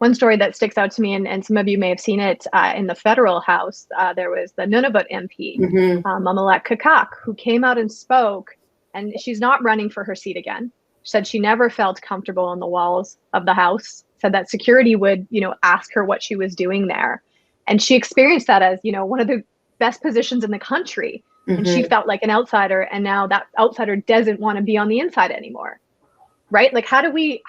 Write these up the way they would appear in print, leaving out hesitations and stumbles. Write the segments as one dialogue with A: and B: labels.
A: one story that sticks out to me, and some of you may have seen it in the federal House. There was the Nunavut MP, Mamalek Kakak, who came out and spoke, and she's not running for her seat again. She said she never felt comfortable in the walls of the House, said that security would, ask her what she was doing there. And she experienced that as, one of the best positions in the country. And she felt like an outsider. And now that outsider doesn't want to be on the inside anymore. Right? Like, how do we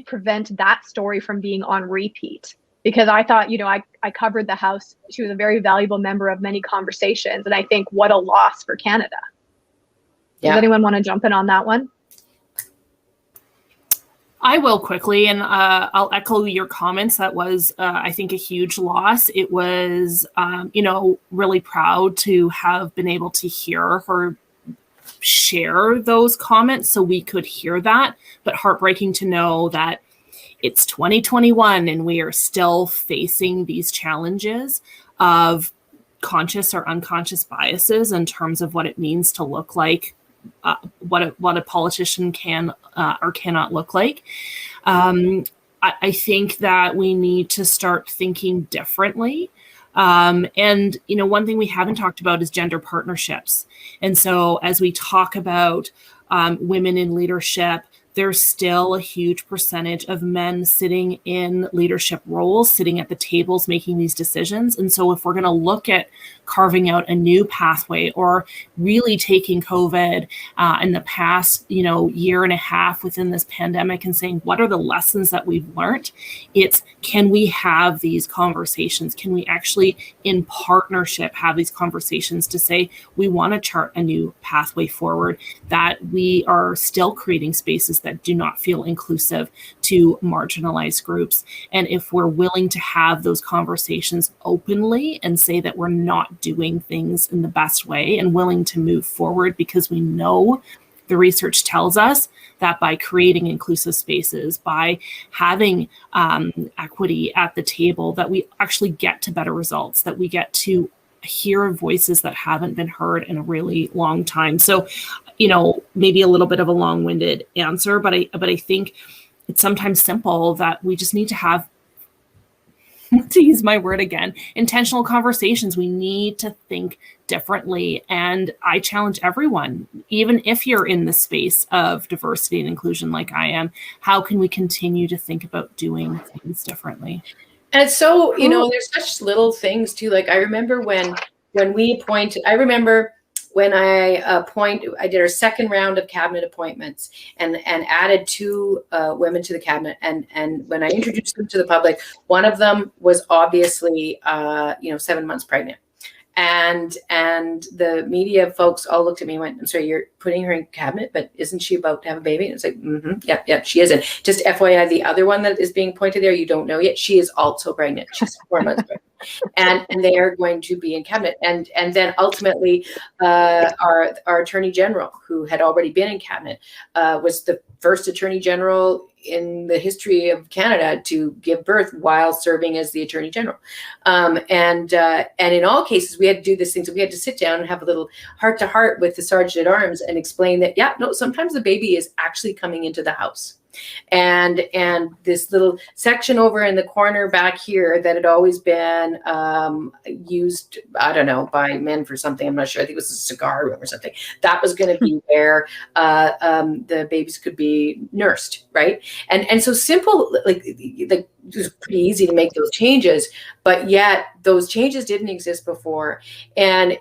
A: prevent that story from being on repeat? Because I thought, I covered the House. She was a very valuable member of many conversations. And I think what a loss for Canada. Yeah. Does anyone want to jump in on that one?
B: I will quickly, and I'll echo your comments. That was, I think, a huge loss. It was, really proud to have been able to hear her share those comments so we could hear that, but heartbreaking to know that it's 2021 and we are still facing these challenges of conscious or unconscious biases in terms of what it means to look like, what a politician can or cannot look like. I think that we need to start thinking differently. And, one thing we haven't talked about is gender partnerships. And so as we talk about women in leadership, there's still a huge percentage of men sitting in leadership roles, sitting at the tables, making these decisions. And so if we're going to look at carving out a new pathway or really taking COVID in the past, year and a half within this pandemic and saying, what are the lessons that we've learned? It's, can we have these conversations? Can we actually, in partnership, have these conversations to say, we want to chart a new pathway forward, that we are still creating spaces that do not feel inclusive to marginalized groups. And if we're willing to have those conversations openly and say that we're not doing things in the best way and willing to move forward, because we know the research tells us that by creating inclusive spaces, by having equity at the table, that we actually get to better results, that we get to hear voices that haven't been heard in a really long time. So, maybe a little bit of a long-winded answer, but I think it's sometimes simple that we just need to have, to use my word again, intentional conversations. We need to think differently. And I challenge everyone, even if you're in the space of diversity and inclusion like I am, how can we continue to think about doing things differently?
C: And it's so, there's such little things too. Like I remember when we appointed, when I did our second round of cabinet appointments and added 2 women to the cabinet. And when I introduced them to the public, one of them was obviously, 7 months pregnant. And the media folks all looked at me and went, I'm sorry, you're putting her in cabinet, but isn't she about to have a baby? And it's like, yeah, she isn't. Just FYI, the other one that is being pointed there, you don't know yet, she is also pregnant. She's 4 months pregnant. And they are going to be in cabinet. And then ultimately, our Attorney General, who had already been in cabinet, was the first Attorney General in the history of Canada to give birth while serving as the Attorney General. And in all cases, we had to do this thing. So we had to sit down and have a little heart-to-heart with the Sergeant at Arms and explain that, sometimes the baby is actually coming into the house. And this little section over in the corner back here that had always been used, I don't know, by men for something, I'm not sure, I think it was a cigar room or something, that was going to be where the babies could be nursed, right? And so simple, like it was pretty easy to make those changes, but yet those changes didn't exist before. And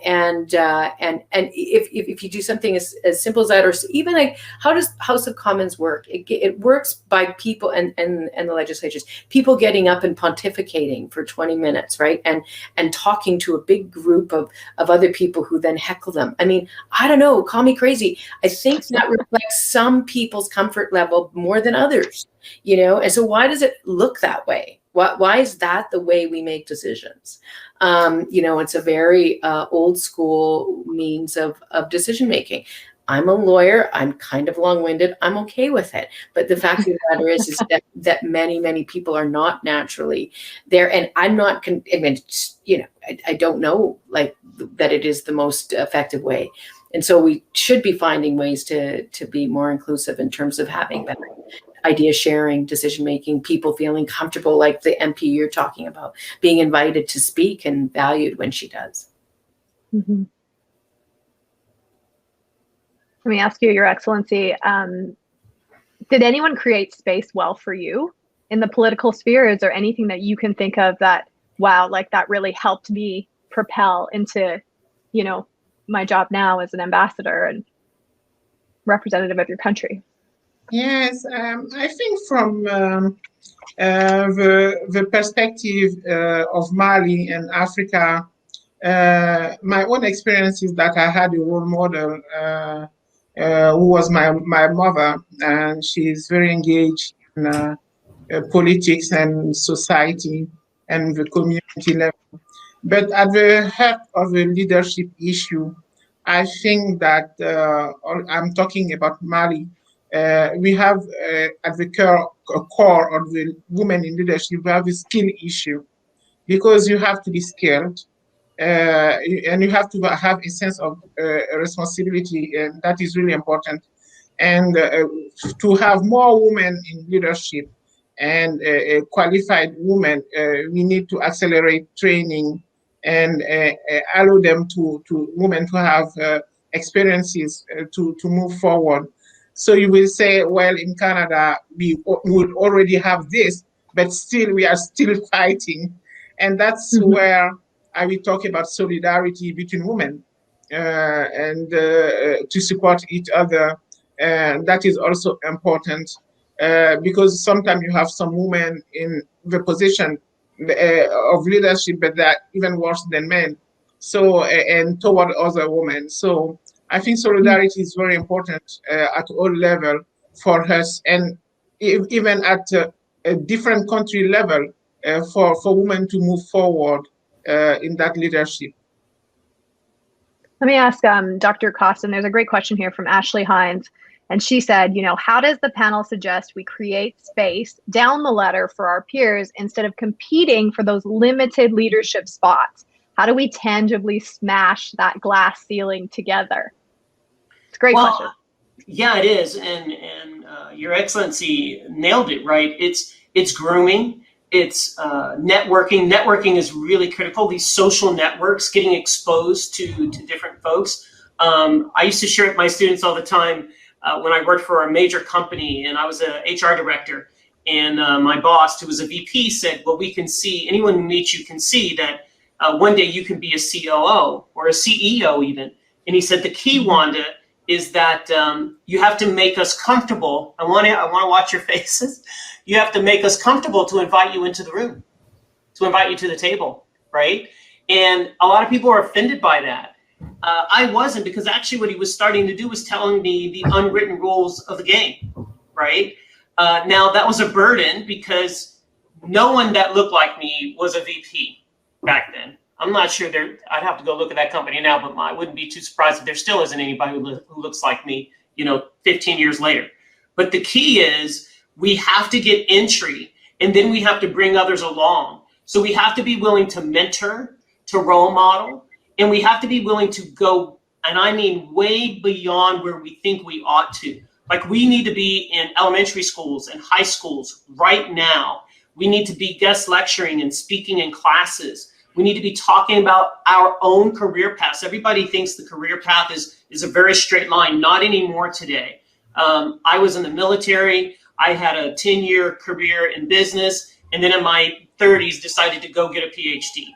C: if you do something as simple as that, or even like, how does House of Commons work? It works by people and the legislatures, people getting up and pontificating for 20 minutes, right? And talking to a big group of other people who then heckle them. I mean, I don't know, call me crazy. I think that reflects some people's comfort level more than others, and so why does it look that way? Why is that the way we make decisions? It's a very old school means of decision making. I'm a lawyer. I'm kind of long-winded. I'm okay with it. But the fact of the matter is that many, many people are not naturally there. And I'm not, I don't know that it is the most effective way. And so we should be finding ways to be more inclusive in terms of having better idea sharing, decision making, people feeling comfortable, like the MP you're talking about, being invited to speak and valued when she does.
A: Mm-hmm. Let me ask you, Your Excellency, did anyone create space well for you in the political sphere? Is there anything that you can think of that, wow, like that really helped me propel into, you know, my job now as an ambassador and representative of your country?
D: Yes, I think from the perspective of Mali and Africa, my own experience is that I had a role model who was my mother, and she's very engaged in politics and society and the community level. But at the heart of the leadership issue, I think that I'm talking about Mali. We have at the core of the women in leadership, we have a skill issue, because you have to be skilled and you have to have a sense of responsibility, and that is really important. And to have more women in leadership and qualified women, we need to accelerate training and allow them to women to have experiences to move forward. So you will say, well, in Canada, we would already have this, but still we are still fighting. And that's where I will talk about solidarity between women and to support each other. And that is also important because sometimes you have some women in the position of leadership, but they're even worse than men. So, and toward other women. So I think solidarity is very important at all level for us, and even at a different country level for women to move forward in that leadership.
A: Let me ask Dr. Costin, there's a great question here from Ashley Hines. And she said, you know, how does the panel suggest we create space down the ladder for our peers instead of competing for those limited leadership spots? How do we tangibly smash that glass ceiling together? It's a great question.
E: Yeah, it is. And Your Excellency nailed it, right? It's grooming. It's networking. Networking is really critical. These social networks, getting exposed to different folks. I used to share with my students all the time when I worked for a major company and I was a HR director, and my boss, who was a VP, said, well, we can see, anyone who meets you can see that one day you can be a COO or a CEO even. And he said, the key, Wanda, is that you have to make us comfortable. I want to watch your faces. You have to make us comfortable to invite you into the room, to invite you to the table, right? And a lot of people are offended by that. I wasn't, because actually what he was starting to do was telling me the unwritten rules of the game, right? Now that was a burden because no one that looked like me was a VP back then. I'm not sure I'd have to go look at that company now, but I wouldn't be too surprised if there still isn't anybody who looks like me, 15 years later. But the key is we have to get entry, and then we have to bring others along. So we have to be willing to mentor, to role model, and we have to be willing to go, and I mean way beyond where we think we ought to. Like, we need to be in elementary schools and high schools right now. We need to be guest lecturing and speaking in classes. We need to be talking about our own career paths. Everybody thinks the career path is a very straight line. Not anymore today. I was in the military. I had a 10-year career in business, and then in my 30s decided to go get a PhD.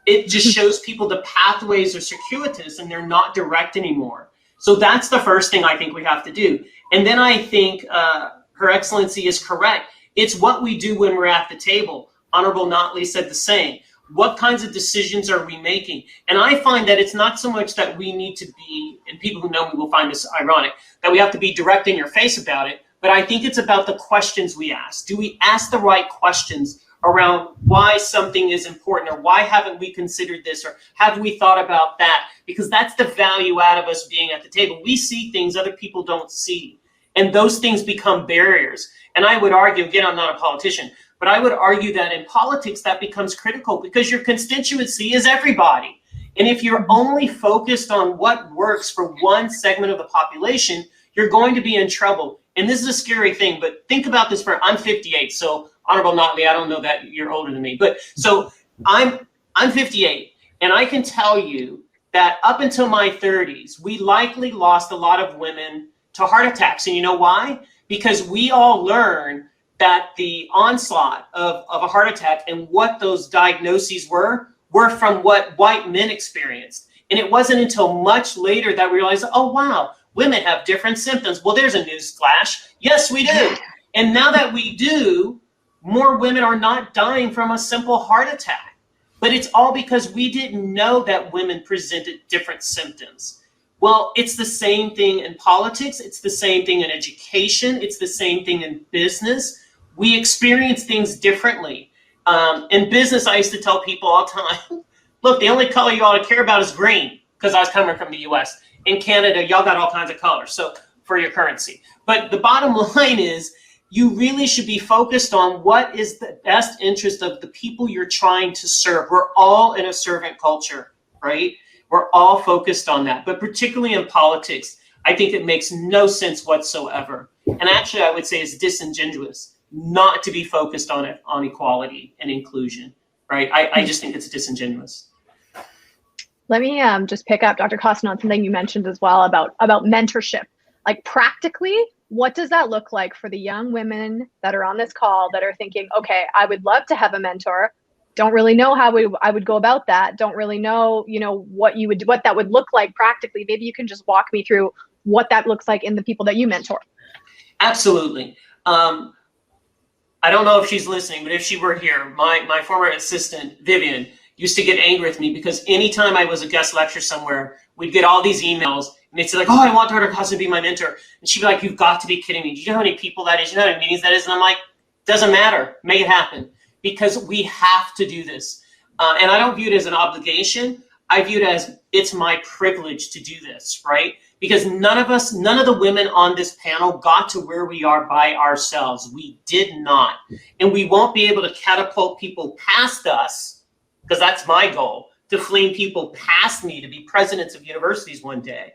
E: It just shows people the pathways are circuitous and they're not direct anymore. So that's the first thing I think we have to do. And then I think Her Excellency is correct. It's what we do when we're at the table. Honorable Notley said the same. What kinds of decisions are we making? And I find that it's not so much that we need to be, and people who know me will find this ironic, that we have to be direct in your face about it, but I think it's about the questions we ask. Do we ask the right questions around why something is important, or why haven't we considered this, or have we thought about that? Because that's the value out of us being at the table. We see things other people don't see, and those things become barriers. And I would argue, again, I'm not a politician, but I would argue that in politics that becomes critical because your constituency is everybody. And if you're only focused on what works for one segment of the population, you're going to be in trouble. and this is a scary thing, but think about this I'm 58, so Honorable Notley, I don't know that you're older than me, but so I'm 58, and I can tell you that up until my 30s, we likely lost a lot of women to heart attacks. And you know why? Because we all learned that the onslaught of a heart attack and what those diagnoses were from what white men experienced. And it wasn't until much later that we realized, oh, wow, women have different symptoms. Well, there's a news flash. Yes, we do. And now that we do, more women are not dying from a simple heart attack. But it's all because we didn't know that women presented different symptoms. Well, it's the same thing in politics. It's the same thing in education. It's the same thing in business. We experience things differently. In business, I used to tell people all the time, look, the only color you ought to care about is green, because I was coming from the US. In Canada, y'all got all kinds of colors, so for your currency. But the bottom line is, you really should be focused on what is the best interest of the people you're trying to serve. We're all in a servant culture, right? We're all focused on that. But particularly in politics, I think it makes no sense whatsoever. And actually, I would say it's disingenuous not to be focused on it, on equality and inclusion, right? I just think it's disingenuous.
A: Let me just pick up, Dr. Costin, on something you mentioned as well about mentorship. Like practically, what does that look like for the young women that are on this call that are thinking, okay, I would love to have a mentor. Don't really know how I would go about that. Don't really know, what that would look like practically. Maybe you can just walk me through what that looks like in the people that you mentor.
E: Absolutely. I don't know if she's listening, but if she were here, my former assistant, Vivian, used to get angry with me because anytime I was a guest lecturer somewhere, we'd get all these emails and they'd say like, oh, I want Dr. Costin to be my mentor. And she'd be like, you've got to be kidding me. Do you know how many people that is? You know how many meetings that is? And I'm like, doesn't matter. Make it happen, because we have to do this. And I don't view it as an obligation. I view it as it's my privilege to do this, right? Because none of the women on this panel got to where we are by ourselves. We did not. And we won't be able to catapult people past us, because that's my goal, to fling people past me to be presidents of universities one day.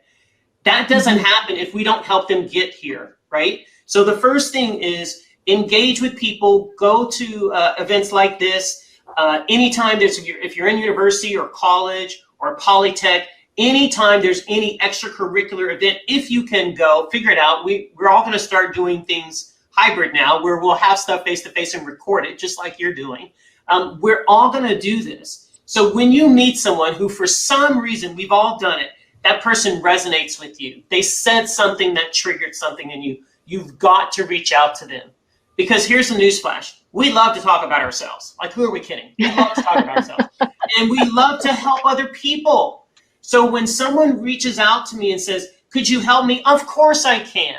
E: That doesn't happen if we don't help them get here, right? So the first thing is engage with people, go to events like this. Anytime if you're in university or college or polytech, anytime there's any extracurricular event, if you can go, figure it out. We're all going to start doing things hybrid now, where we'll have stuff face-to-face and record it, just like you're doing. We're all going to do this. So when you meet someone who, for some reason, we've all done it, that person resonates with you. They said something that triggered something in you. You've got to reach out to them. Because here's the newsflash. We love to talk about ourselves. Like, who are we kidding? We love to talk about ourselves. And we love to help other people. So when someone reaches out to me and says, could you help me? Of course I can.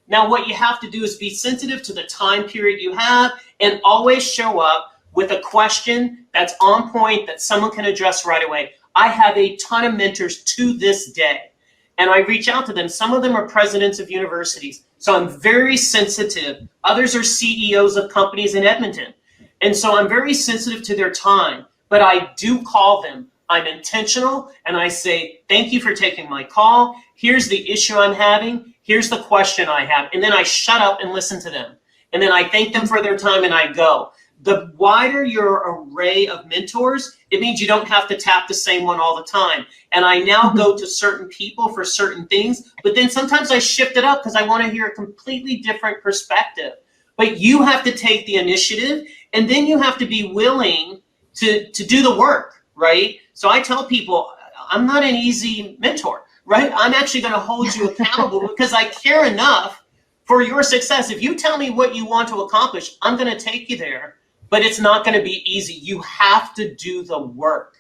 E: Now, what you have to do is be sensitive to the time period you have and always show up with a question that's on point that someone can address right away. I have a ton of mentors to this day, and I reach out to them. Some of them are presidents of universities, so I'm very sensitive. Others are CEOs of companies in Edmonton, and so I'm very sensitive to their time, but I do call them. I'm intentional, and I say, thank you for taking my call. Here's the issue I'm having. Here's the question I have. And then I shut up and listen to them. And then I thank them for their time and I go. The wider your array of mentors, it means you don't have to tap the same one all the time. And I now go to certain people for certain things, but then sometimes I shift it up because I want to hear a completely different perspective. But you have to take the initiative, and then you have to be willing to do the work, right? So I tell people, I'm not an easy mentor, right? I'm actually going to hold you accountable because I care enough for your success. If you tell me what you want to accomplish, I'm going to take you there. But it's not going to be easy. You have to do the work.